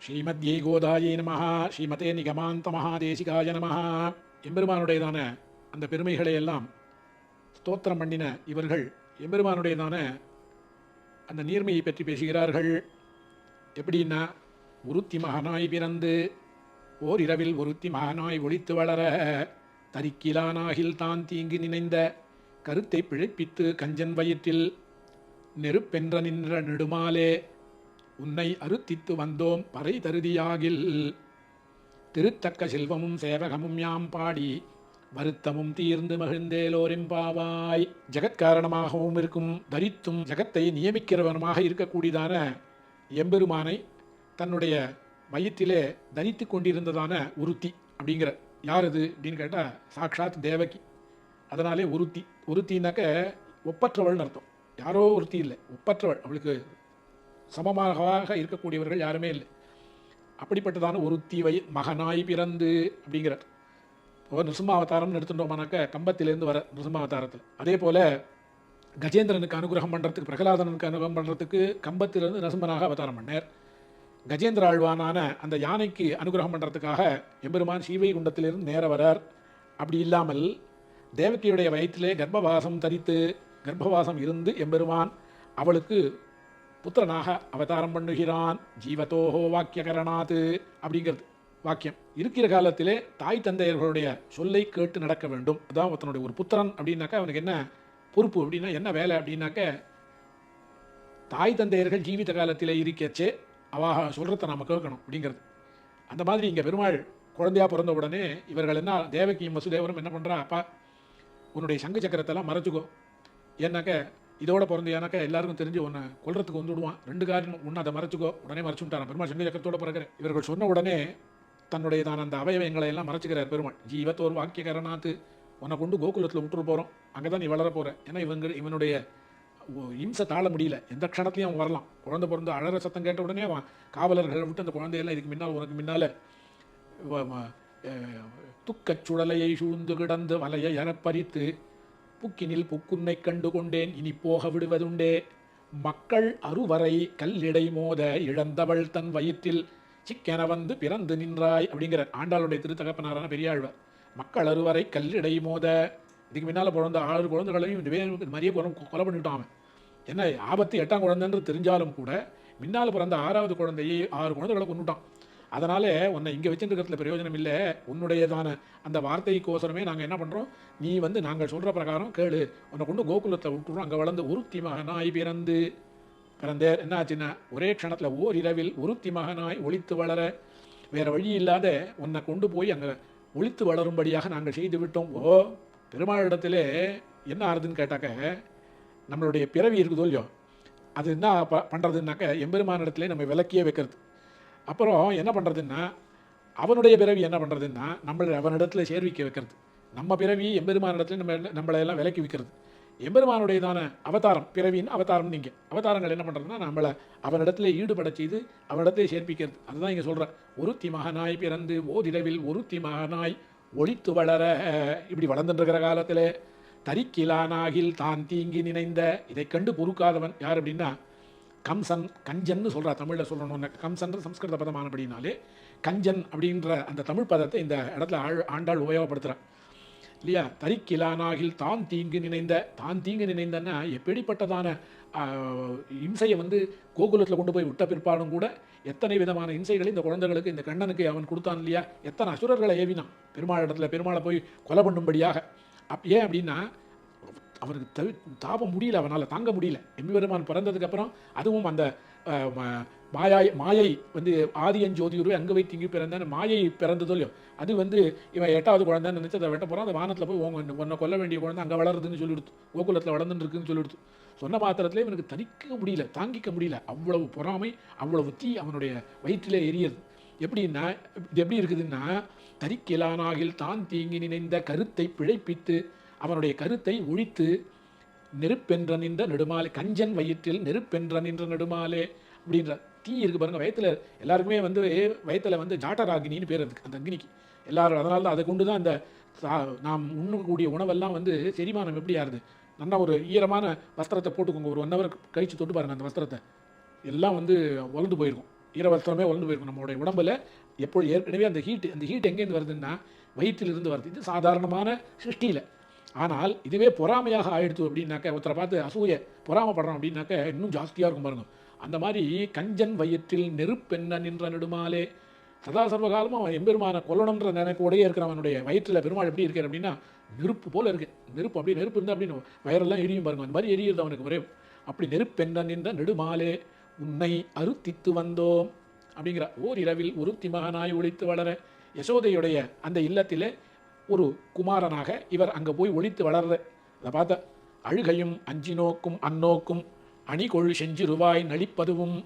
ஸ்ரீமத்யே கோதாயை நமஹ. ஸ்ரீமதே நிகமாந்த மகாதேசிகாய நமஹ. எம்பெருமானுடையதான அந்த பெருமைகளை எல்லாம் ஸ்தோத்திரம் பண்ணின இவர்கள் எம்பெருமானுடையதான அந்த நீர்மையை பற்றி பேசுகிறார்கள். எப்படின்னா, ஒருத்தி மகனாய் பிறந்து ஓர் இரவில் ஒருத்தி மகனாய் ஒளித்து வளர தரிக்கிலானாகில் தான் தீங்கு நினைந்த கருத்தை பிழைப்பித்து கஞ்சன் வயிற்றில் நெருப்பென்ற நின்ற நெடுமாலே உன்னை அறுத்தித்து வந்தோம் பறை தருதியாகில் திருத்தக்க செல்வமும் சேவகமும் யாம் பாடி வருத்தமும் தீர்ந்து மகிழ்ந்தேலோரெம்பாவாய். ஜெகத்காரணமாகவும் இருக்கும் தரித்தும் ஜகத்தை நியமிக்கிறவனுமாக இருக்கக்கூடியதான எம்பெருமானை தன்னுடைய வயிற்றிலே தரித்து கொண்டிருந்ததான ஒருத்தி அப்படிங்கிற யார் அது அப்படின்னு கேட்டால் சாக்ஷாத் தேவகி. அதனாலே ஒருத்தி ஒருத்தினாக்க ஒப்பற்றவள்னு அர்த்தம். யாரோ ஒருத்தி இல்லை, ஒப்பற்றவள். அவளுக்கு சமமாக இருக்கக்கூடியவர்கள் யாருமே இல்லை. அப்படிப்பட்டதான ஒருத்தி மகனாய் பிறந்து அப்படிங்கிறார். இப்போ நிருசிம்மாவதாரம்னு எடுத்துட்டோம்னாக்க கம்பத்திலேருந்து வர நிருசிம்மாவதாரத்தில். அதே போல் கஜேந்திரனுக்கு அனுகிரகம் பண்ணுறதுக்கு, பிரகலாதனுக்கு அனுகிரகம் பண்ணுறதுக்கு கம்பத்திலிருந்து நரசிம்மனாக அவதாரம் பண்ணார். கஜேந்திர ஆழ்வானான அந்த யானைக்கு அனுகிரகம் பண்ணுறதுக்காக எம்பெருமான் ஸ்ரீவைகுண்டத்திலிருந்து நேர வரார். அப்படி இல்லாமல் தேவகியுடைய வயிற்றிலே கர்ப்பவாசம் தரித்து கர்ப்பவாசம் இருந்து எம்பெருமான் அவளுக்கு புத்திரனாக அவதாரம் பண்ணுகிறான். ஜீவத்தோஹோ வாக்கியகரணாத்து அப்படிங்கிறது வாக்கியம். இருக்கிற காலத்திலே தாய் தந்தையர்களுடைய சொல்லை கேட்டு நடக்க வேண்டும். அதான் ஒருத்தனுடைய ஒரு புத்திரன் அப்படின்னாக்கா அவனுக்கு என்ன பொறுப்பு அப்படின்னா என்ன வேலை அப்படின்னாக்க, தாய் தந்தையர்கள் ஜீவித காலத்திலே இருக்கச்சே அவாக சொல்கிறத நாம் கேட்கணும் அப்படிங்கிறது. அந்த மாதிரி இங்கே பெருமாள் குழந்தையாக பிறந்த உடனே இவர்கள் என்ன, தேவகியும் வசுதேவரும் என்ன பண்ணுறா, அப்பா உன்னுடைய சங்கு சக்கரத்தெல்லாம் மறைச்சிக்கோ, ஏன்னாக்க இதோட பிறந்தையானாக்கா எல்லாருக்கும் தெரிஞ்சு உன்னை கொல்றதுக்கு வந்துடுவான். 2 காரணம், ஒன்று அதை மறைச்சிக்கோ. உடனே மறைச்சுட்டான் பெருமாள். சங்கு சக்கரத்தோட பிறகுற இவர்கள் சொன்ன உடனே தன்னுடையதான அந்த அவயவங்களை எல்லாம் மறைச்சிக்கிறார் பெருமாள். ஜீவத்தோர் வாக்கியகரணாத்து, உன்னை கொண்டு கோகுலத்தில் விட்டுட்டு போகிறோம், அங்கே தான் நீ வளர போகிற. ஏன்னா இவனுடைய இம்சை தாழ முடியல, எந்த க்ஷணத்துலையும் அவன் வரலாம். குழந்தை பிறந்து அழற சத்தம் கேட்ட உடனே அவன் காவலர்களை விட்டு அந்த குழந்தையெல்லாம் இதுக்கு முன்னால் உனக்கு முன்னால் துக்கச் சுடலையை சூழ்ந்து கிடந்து வலையை எறப்பறித்து புக்கினில் புக்குன்னை கண்டு கொண்டேன் இனி போக விடுவதுண்டே. மக்கள் அருவரை கல்லிடை மோத இழந்தவள் தன் வயிற்றில் சிக்கென வந்து பிறந்து நின்றாய் அப்படிங்கிற ஆண்டாளுடைய திருத்தகப்பனாரான பெரியாழ்வார். மக்கள் அருவரை கல்லிடை மோத, இதுக்கு முன்னால் பிறந்த 6 குழந்தைகளையும் இது மாதிரியே கொலை பண்ணிவிட்டான் அவன். என்ன ஆபத்து 8ஆம் குழந்தைன்னு தெரிஞ்சாலும் கூட முன்னால் பிறந்த 6வது குழந்தையை 6 குழந்தைகளை கொண்டுட்டான். அதனால் உன்னை இங்கே வச்சுருக்கிறதுல பிரயோஜனம் இல்லை. உன்னுடையதான அந்த வார்த்தைக்கோசரமே நாங்கள் என்ன பண்ணுறோம், நீ வந்து நாங்கள் சொல்கிற பிரகாரம் கேளு, உன்னை கொண்டு கோகுலத்தை விட்டுறோம். அங்கே வளர்ந்து ஒருத்தி மகனாய் பிறந்தேர். என்ன ஆச்சுன்னா, ஒரே க்ஷணத்தில் ஓர் இரவில் ஒருத்தி மகனாய் ஒளித்து வளர, வேறு வழி இல்லாத உன்னை கொண்டு போய் அங்கே ஒளித்து வளரும்படியாக நாங்கள் செய்து விட்டோம். பெருமாளிடத்திலே என்ன ஆறுதுன்னு கேட்டாக்க, நம்மளுடைய பிறவி இருக்குதோ இல்லையோ, அது என்ன பண்ணுறதுனாக்க எம்பெருமானிடத்திலே நம்ம விலக்கியே வைக்கிறது. அப்புறம் என்ன பண்ணுறதுன்னா, அவனுடைய பிறவி என்ன பண்ணுறதுன்னா நம்மளை அவனிடத்துல சேர்விக்க வைக்கிறது. நம்ம பிறவி எம்பெருமானிடத்துல நம்மளையெல்லாம் விலக்கி வைக்கிறது. எம்பெருமானுடையதான அவதாரம், பிறவின் அவதாரம். நீங்கள் அவதாரங்கள் என்ன பண்ணுறதுன்னா நம்மளை அவனிடத்துல ஈடுபட செய்து அவனிடத்திலே சேர்ப்பிக்கிறது. அதுதான் இங்கே சொல்கிறேன். ஒருத்தி மகனாய் பிறந்து ஓதிரவில் ஒருத்தி மகனாய் ஒளித்து வளர, இப்படி வளர்ந்துருக்கிற காலத்தில் தரிக்கிலானாகில் தான் தீங்கி நினைந்த, இதை கண்டு பொறுக்காதவன் யார் அப்படின்னா கம்சன். கஞ்சன்னு சொல்கிறா தமிழில் சொல்லணும்னு. கம்சன்ற சம்ஸ்கிருத பதமானபடினாலே கஞ்சன் அப்படின்ற அந்த தமிழ் பதத்தை இந்த இடத்துல ஆண்டாள் உபயோகப்படுத்துகிறான் இல்லையா. தரிக்கிலானாகில் தான் தீங்கு நினைந்த, தான் தீங்கு நினைந்தன்னா எப்படிப்பட்டதான இம்சையை வந்து கோகுலத்தில் கொண்டு போய் விட்ட பிற்பாடும் கூட எத்தனை விதமான இம்சைகளை இந்த குழந்தைகளுக்கு, இந்த கண்ணனுக்கு அவன் கொடுத்தான் இல்லையா. எத்தனை அசுரர்களை ஏவினான் பெருமாளை போய் கொலை பண்ணும்படியாக. ஏன் அப்படின்னா அவருக்கு தாபம் முடியல, அவனால் தாங்க முடியல. எம்பெருமான் பிறந்ததுக்கப்புறம் அதுவும் அந்த மாயை வந்து ஆதியஞ்சோதியுரு அங்கே வை திங்கி பிறந்தேன்னு மாயை பிறந்ததோ இல்லையோ, அது வந்து இவன் 8வது குழந்தைன்னு நினச்சி அதை வெட்ட போகிறான். அந்த வானத்தில் போய் உன்னை கொல்ல வேண்டிய குழந்தை அங்கே வளருதுன்னு சொல்லிடுத்து, கோகுலத்தில் வளர்ந்துன்னு இருக்குன்னு சொல்லிடுத்து. சொன்ன மாத்திரத்திலே இவனுக்கு தணிக்க முடியல, தாங்கிக்க முடியல. அவ்வளவு பொறாமை, அவ்வளவு தீ அவனுடைய வயிற்றிலே எரியுது. எப்படின்னா, இது எப்படி இருக்குதுன்னா, தரிக்கிலானாகில் தான் தீங்கி நினைந்த கருத்தை பிழைப்பித்து, அவனுடைய கருத்தை ஒழித்து, நெருப்பென்ற நின்ற நெடுமாலே, கஞ்சன் வயிற்றில் நெருப்பென்ற நின்ற நெடுமாலே அப்படின்ற தீ இருக்குது பாருங்கள் வயத்தில். எல்லாருக்குமே வந்து வயத்தில் வந்து ஜாட்டராகினின்னு பேர் இருக்குது அந்த அக்னிக்கு எல்லாரும். அதனால தான் அதை கொண்டு தான் அந்த நாம் உண்ணக்கூடிய உணவெல்லாம் வந்து செரிமானம் எப்படி ஆகுது. நல்லா ஒரு ஈரமான வஸ்திரத்தை போட்டுக்கோங்க, ஒரு 1 ஹவர் கழித்து தொட்டு பாருங்கள் அந்த வஸ்திரத்தை, எல்லாம் வந்து வளர்ந்து போயிருக்கும். ஈரவஸ்திரமே உலர்ந்து போயிருக்கும். நம்மளுடைய உடம்புல எப்போ ஏற்கனவே அந்த ஹீட் எங்கேருந்து வருதுன்னா வயிற்றிலிருந்து வருது. இது சாதாரணமான சிருஷ்டியில். ஆனால் இதுவே பொறாமையாக ஆயிடுச்சு அப்படின்னாக்க, ஒருத்தரை பார்த்து அசூய பொறாமப்படுறோம் அப்படின்னாக்க இன்னும் ஜாஸ்தியாக இருக்கும் பாருங்க. அந்த மாதிரி கஞ்சன் வயிற்றில் நெருப்பென்ன நின்ற நெடுமாலே, சதா சர்வகாலமும் அவன் எம்பெருமான கொல்லணுன்ற நினைப்போடையே இருக்கிறவனுடைய வயிற்றில் பெருமாள் எப்படி இருக்கார் அப்படின்னா நெருப்பு போல இருக்கு. நெருப்பு அப்படியே நெருப்பு இருந்தால் அப்படின்னு வயரெல்லாம் எரியும் பாருங்க. அந்த மாதிரி எரியுது அவனுக்கு ஒரே. அப்படி நெருப்பென்ன நின்ற நெடுமாலே உன்னை அறுத்தித்து வந்தோம் அப்படிங்கிற ஓரிரவில் ஒருத்தி மகனாய் ஒழித்து வளர. யசோதையுடைய அந்த இல்லத்திலே ஒரு குமாரனாக இவர் அங்கே போய் ஒழித்து வளர்ற. அதை பார்த்தா அழுகையும் அஞ்சி நோக்கும் அந்நோக்கும் அணிகொள் செஞ்சிருவாய் நளிப்பதுவும்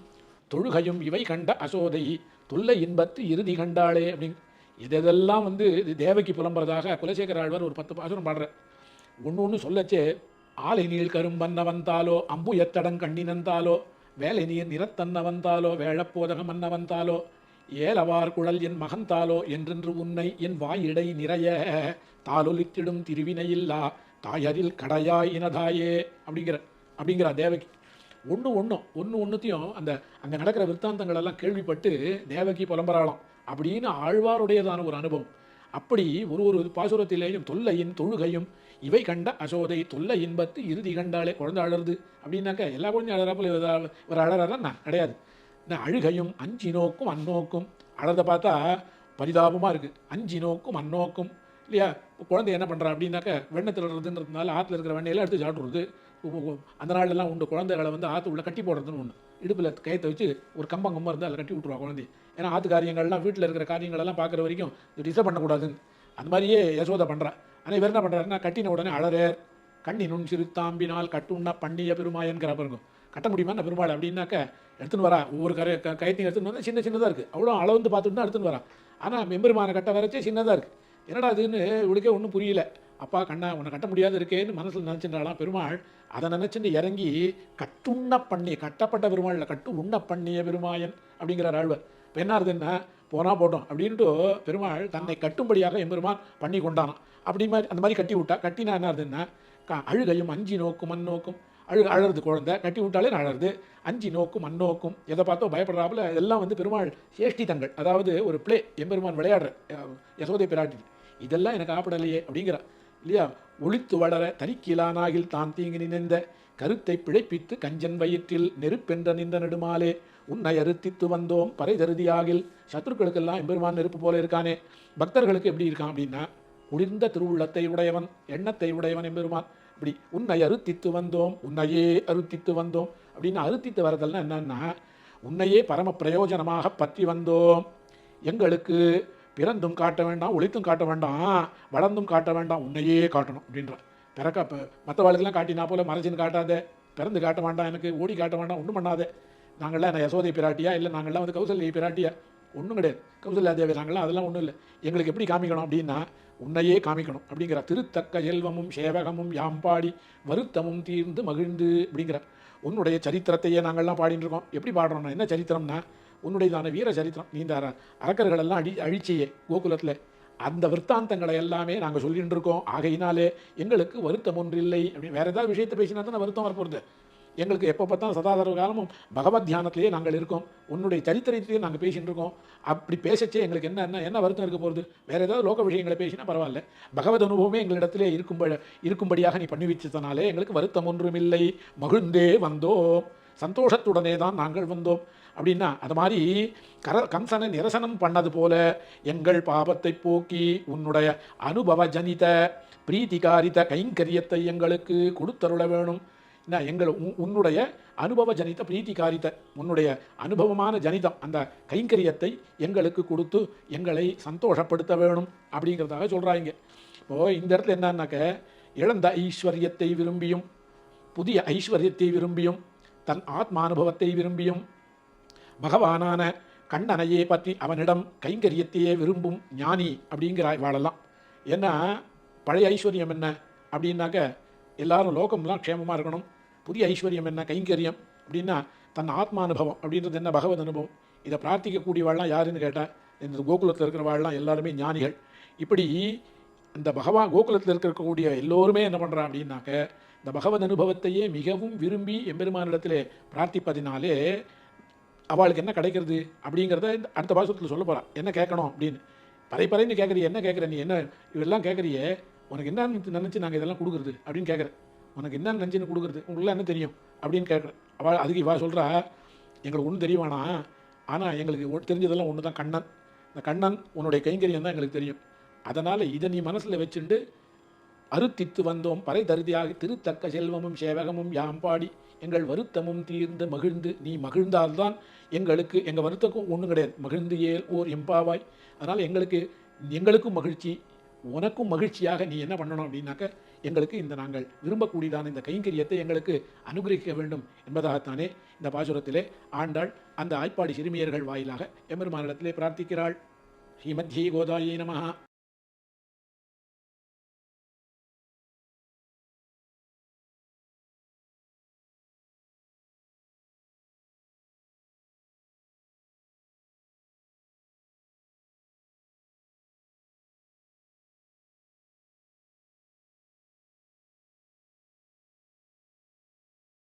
தொழுகையும் இவை கண்ட அசோதை தொல்லை இன்பத்து இறுதி கண்டாளே அப்படின்னு இதெல்லாம் இது தேவகி புலம்புறதாக குலசேகர ஆழ்வார் ஒரு 10 பாசுரம் பாடுற. ஒன்று சொல்லச்சே ஆலை நீள் கரும்பன்ன வந்தாலோ அம்பு எத்தடங் கண்ணினந்தாலோ வேலை நீர் நிறத்தன்ன வந்தாலோ வேழப்போதகம் அன்ன வந்தாலோ ஏலவார் குழல் என் மகந்தாலோ என்றென்று உன்னை என் வாயிடை நிறைய தாலொலித்திடும் திருவினையில்லா தாயரில் கடையாய் இனதாயே அப்படிங்கிற தேவகி. ஒன்றுத்தையும் அந்த அங்கே நடக்கிற விற்த்தாந்தங்கள் எல்லாம் கேள்விப்பட்டு தேவகி புலம்பராளம் அப்படின்னு ஆழ்வாருடையதான ஒரு அனுபவம். அப்படி ஒரு பாசுரத்திலேயும் தொல்லையின் தொழுகையும் இவை கண்ட அசோதை தொல்லை இன்பத்து இறுதி கண்டாலே. குழந்தை அழறது அப்படின்னாக்க எல்லா குழந்தையும் அழறாப்புல இவர் அழறாருன்னா கிடையாது. நான் அழுகையும் அஞ்சி நோக்கும் அந்நோக்கும். அழறதை பார்த்தா பரிதாபமாக இருக்குது. அஞ்சி நோக்கும் அந்நோக்கும் இல்லையா? குழந்தை என்ன பண்ணுறா அப்படின்னாக்க வெண்ணத்தில் இருக்கிறதுன்றதுனால ஆற்றுல இருக்கிற வெண்ணையெல்லாம் எடுத்து சாப்பிட்றது. அந்த நாள்லாம் உண்டு. குழந்தைகளை ஆற்று உள்ள கட்டி போடுறதுன்னு ஒன்று. இடுப்பில் கயத்தை வச்சு ஒரு கம்பம் இருந்தால் அதில் கட்டி விட்ருவா குழந்தை. ஏன்னா ஆற்று காரியங்கள்லாம் வீட்டில் இருக்கிற காரியங்களெல்லாம் பார்க்குற வரைக்கும் டிஸ்டர்ப் பண்ணக்கூடாதுன்னு. அந்த மாதிரியே யசோதை பண்ணுறா. ஆனால் இவர் என்ன பண்ணுறாருன்னா கட்டின உடனே அழறேர் கண்ணினும் சிறுத்தாம்பினால் கட்டுண்ண பண்ணிய பெருமாயன்கிற பாருங்க. கட்ட முடியுமா என்ன பெருமாள் அப்படின்னாக்க எடுத்துன்னு வரா. ஒவ்வொரு கயத்தையும் எடுத்துன்னு வந்து சின்னதாக இருக்குது. அவ்வளோ அளந்து பார்த்துட்டு தான் எடுத்துன்னு வரா. ஆனால் மெம்பெருமான கட்ட வரைச்சே சின்னதாக இருக்குது. என்னடா அதுன்னு இவளுக்கே ஒன்றும் புரியல. அப்பா கண்ணா உன்னை கட்ட முடியாது இருக்கேன்னு மனசில் நினச்சின்றாலாம். பெருமாள் அதை நினச்சிட்டு இறங்கி கட்டுண்ண பண்ணி, கட்டப்பட்ட பெருமாள் கட்டு உண்ண பண்ணிய பெருமாயன் அப்படிங்கிறார் ஆழ்வார். இப்போ என்ன ஆகுதுன்னா போனால் போட்டோம் அப்படின்ட்டு பெருமாள் தன்னை கட்டும்படியாக எம்பெருமான் பண்ணி கொண்டானான். அந்த மாதிரி கட்டி விட்டா. கட்டினா என்ன ஆகுதுன்னா அழுகையும் அஞ்சி நோக்கும் அந்நோக்கும். அழறது குழந்தை கட்டி விட்டாலே அழறது. அஞ்சி நோக்கும் அந்நோக்கும் எதை பார்த்தோ பயப்படுறாப்புல. இதெல்லாம் பெருமாள் சேஷ்டிதங்கள். அதாவது ஒரு பிளே எம்பெருமான் விளையாடுற யசோதை பிராட்டி. இதெல்லாம் எனக்கு ஆப்படலையே அப்படிங்கிற இல்லையா? ஒழித்து வளர தனிக்கீழானாகில் தான் தீங்கி நினைந்த கருத்தை பிழைப்பித்து கஞ்சன் வயிற்றில் நெருப்பென்ற நின்ற நெடுமாலே உன்னை அறுத்தித்து வந்தோம் பறை தருதியாகில். சத்ருக்களுக்கெல்லாம் எம்பெருமான் நெருப்பு போல இருக்கானே. பக்தர்களுக்கு எப்படி இருக்கான் அப்படின்னா குளிர்ந்த திருவுள்ளத்தை உடையவன், எண்ணத்தை உடையவன் எம்பெருமான். அப்படி உன்னை அறுத்தித்து வந்தோம், உன்னையே அறுத்தித்து வந்தோம் அப்படின்னு அறுத்தித்து வரதெல்லாம் என்னன்னா உன்னையே பரம பிரயோஜனமாக பற்றி வந்தோம். எங்களுக்கு பிறந்தும் காட்ட வேண்டாம், ஒழித்தும் காட்ட வேண்டாம், வளர்ந்தும் காட்ட வேண்டாம், உன்னையே காட்டணும் அப்படின்ற. இப்போ மற்ற வாழ்க்கெல்லாம் காட்டினா போல மறைச்சின்னு காட்டாத, பிறந்து காட்ட வேண்டாம், எனக்கு ஓடி காட்ட வேண்டாம், ஒன்றும் பண்ணாத. நாங்கள்லாம் என்ன யசோதை பிராட்டியா இல்லை நாங்கள்லாம் கௌசல்யா பிராட்டியா? ஒன்றும் கிடையாது. கௌசல்யா தேவி நாங்கள்லாம் அதெல்லாம் ஒன்றும் இல்லை. எங்களுக்கு எப்படி காமிக்கணும் அப்படின்னா உன்னையே காமிக்கணும் அப்படிங்கிற. திருத்தக்க செல்வமும் சேவகமும் யாம்பாடி வருத்தமும் தீர்ந்து மகிழ்ந்து அப்படிங்கிற. உன்னுடைய சரித்திரத்தையே நாங்கள்லாம் பாடிட்டு இருக்கோம். எப்படி பாடுறோம்னா என்ன சரித்திரம்னா உன்னுடையதான வீர சரித்திரம். நீ இந்த அரக்கர்களெல்லாம் அழிச்சியே கோகுலத்தில் அந்த விற்த்தாந்தங்களை எல்லாமே நாங்கள் சொல்லிட்டு இருக்கோம். ஆகையினாலே எங்களுக்கு வருத்தம் ஒன்றில்லை அப்படின்னு. வேறு ஏதாவது விஷயத்தை பேசினா தான் வருத்தம் வரப்போகிறது. எங்களுக்கு எப்போ பார்த்தாலும் சதாதர காலமும் பகவத் தியானத்திலேயே நாங்கள் இருக்கோம். உன்னுடைய சரித்திரத்திலேயே நாங்கள் பேசிகிட்டு இருக்கோம். அப்படி பேசச்சே எங்களுக்கு என்ன வருத்தம் இருக்க போகிறது? வேறு ஏதாவது லோக விஷயங்களை பேசினா பரவாயில்ல. பகவத் அனுபவமே எங்களிடத்திலே இருக்கும்படியாக நீ பண்ணி வச்சதுனாலே எங்களுக்கு வருத்தம் ஒன்றுமில்லை, மகிழ்ந்தே வந்தோம், சந்தோஷத்துடனே தான் நாங்கள் வந்தோம் அப்படின்னா. அது மாதிரி கம்சனை நிரசனம் பண்ணது போல எங்கள் பாபத்தை போக்கி உன்னுடைய அனுபவ ஜனித பிரீத்திகாரித கைங்கரியத்தை எங்களுக்கு கொடுத்தருள வேணும். உன்னுடைய அனுபவ ஜனித பிரீத்திகாரித்த, உன்னுடைய அனுபவமான ஜனிதம் அந்த கைங்கரியத்தை எங்களுக்கு கொடுத்து எங்களை சந்தோஷப்படுத்த வேணும் அப்படிங்கிறதாக சொல்கிறாங்க. இப்போது இந்த இடத்துல என்னன்னாக்க இழந்த ஐஸ்வர்யத்தை விரும்பியும் புதிய ஐஸ்வர்யத்தை விரும்பியும் தன் ஆத்மானுபவத்தை விரும்பியும் பகவானான கண்ணனையே பற்றி அவனிடம் கைங்கரியத்தையே விரும்பும் ஞானி அப்படிங்கிற வாழலாம். ஏன்னா பழைய ஐஸ்வர்யம் என்ன அப்படின்னாக்க எல்லாரும் லோகம்லாம் க்ஷேமமாக இருக்கணும். புதிய ஐஸ்வர்யம் என்ன கைங்கரியம் அப்படின்னா தன் ஆத்மானுபவம் அப்படின்றது என்ன பகவத் அனுபவம். இதை பிரார்த்திக்கக்கூடிய வாழலாம் யாருன்னு கேட்டால் இந்த கோகுலத்தில் இருக்கிற வாழலாம் எல்லாருமே ஞானிகள். இப்படி இந்த கோகுலத்தில் இருக்கக்கூடிய எல்லோருமே என்ன பண்ணுறான் அப்படின்னாக்க இந்த பகவத் அனுபவத்தையே மிகவும் விரும்பி எம்பெருமானிடத்திலே பிரார்த்திப்பதினாலே அவளுக்கு என்ன கிடைக்கிறது அப்படிங்கிறத அடுத்த பாசுரத்தில் சொல்ல போகிறான். என்ன கேட்கணும் அப்படின்னு. பறைன்னு கேட்குறிய, என்ன கேட்குற நீ, என்ன இதெல்லாம் கேட்குறியே, உனக்கு என்ன நினச்சி நாங்கள் இதெல்லாம் கொடுக்குறது அப்படின்னு கேட்குறேன். உனக்கு என்ன நினச்சின்னு கொடுக்குறது, உங்களுக்கு என்ன தெரியும் அப்படின்னு கேட்குறேன். அவள் அதுக்கு இவா சொல்கிறா, எங்களுக்கு ஒன்றும் தெரியவானா, ஆனால் எங்களுக்கு தெரிஞ்சதெல்லாம் ஒன்று தான், கண்ணன். இந்த கண்ணன் உன்னுடைய கைங்கரியம் தான் எங்களுக்கு தெரியும். அதனால் இதை நீ மனசில் வச்சுட்டு அறுத்தித்து வந்தோம் பறை தருதியாக திருத்தக்க செல்வமும் சேவகமும் யாம் பாடி எங்கள் வருத்தமும் தீர்ந்து மகிழ்ந்து, நீ மகிழ்ந்தால்தான் எங்களுக்கு, எங்கள் வருத்தக்கும் ஒன்றும் கிடையாது, மகிழ்ந்து ஏல் ஓர் எம்பாவாய். அதனால் எங்களுக்கும் மகிழ்ச்சி, உனக்கும் மகிழ்ச்சியாக நீ என்ன பண்ணணும் அப்படின்னாக்க, எங்களுக்கு இந்த நாங்கள் விரும்பக்கூடியதான இந்த கைங்கரியத்தை எங்களுக்கு அனுகிரகிக்க வேண்டும் என்பதாகத்தானே இந்த பாசுரத்திலே ஆண்டாள் அந்த ஆய்ப்பாடி சிறுமியர்கள் வாயிலாக எம்பெருமானிடத்திலே பிரார்த்திக்கிறாள். ஸ்ரீமத்யே கோதாயை நமஹ.